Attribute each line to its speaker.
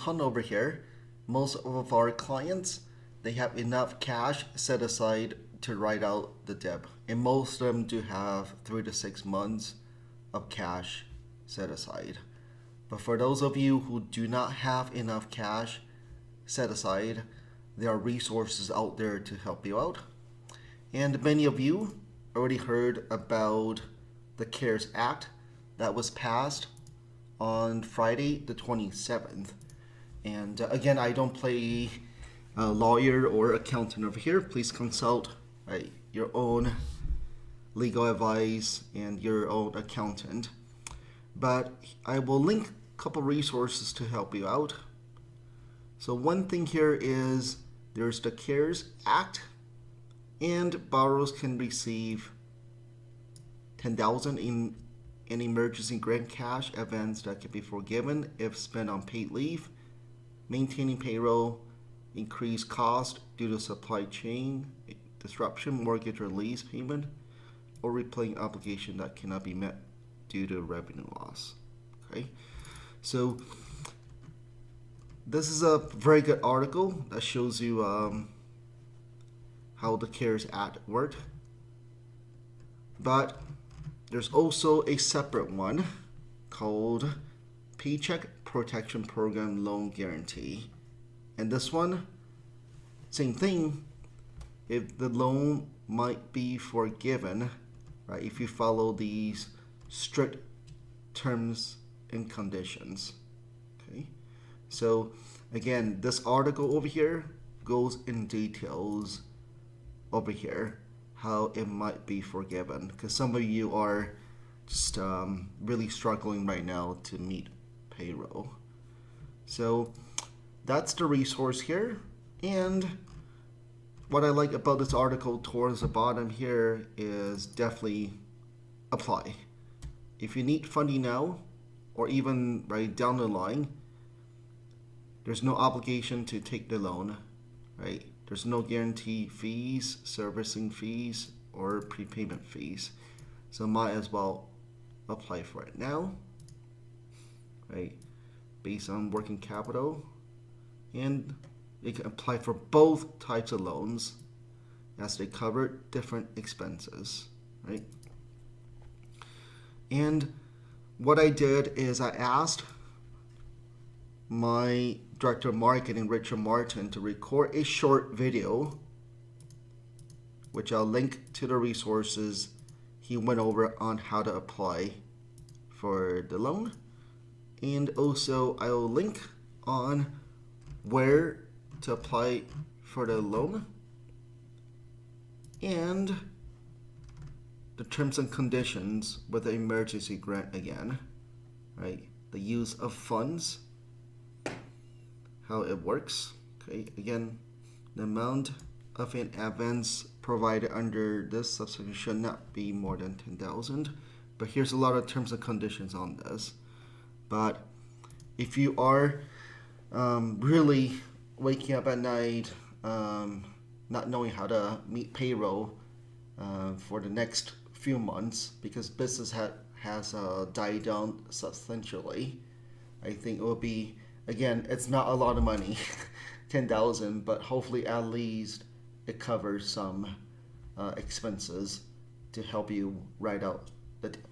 Speaker 1: ton over here. Most of our clients, they have enough cash set aside to write out the debt, and most of them do have 3 to 6 months of cash set aside. But for those of you who do not have enough cash set aside, there are resources out there to help you out. And many of you already heard about the CARES Act that was passed on Friday the 27th. And again, I don't play a lawyer or accountant over here. Please consult your own legal advice and your own accountant. But I will link a couple resources to help you out. So one thing here is there's the CARES Act, and borrowers can receive $10,000 in an emergency grant cash advance that can be forgiven if spent on paid leave, maintaining payroll, increased cost due to supply chain disruption, mortgage or lease payment, or repaying obligation that cannot be met due to revenue loss. Okay, so this is a very good article that shows you how the CARES Act worked. But there's also a separate one called Paycheck Protection Program Loan Guarantee. And this one, same thing, if the loan might be forgiven, right, if you follow these strict terms and conditions. Okay, so again, this article over here goes in details over here how it might be forgiven, because some of you are just really struggling right now to meet payroll. So that's the resource here. And what I like about this article towards the bottom here is definitely apply. If you need funding now or even right down the line, there's no obligation to take the loan, right? There's no guarantee fees, servicing fees, or prepayment fees. So might as well apply for it now, right? Based on working capital. And you can apply for both types of loans as they cover different expenses, right? And what I did is I asked my director of marketing, Richard Martin, to record a short video, which I'll link to the resources he went over on how to apply for the loan. And also I'll link on where to apply for the loan and the terms and conditions with the emergency grant again, right? The use of funds, how it works. Okay, again, the amount of an advance provided under this subsection should not be more than $10,000. But here's a lot of terms and conditions on this. But if you are really waking up at night, not knowing how to meet payroll for the next few months because business has died down substantially, I think it will be, again, it's not a lot of money, 10,000, but hopefully at least it covers some expenses to help you write out the debt.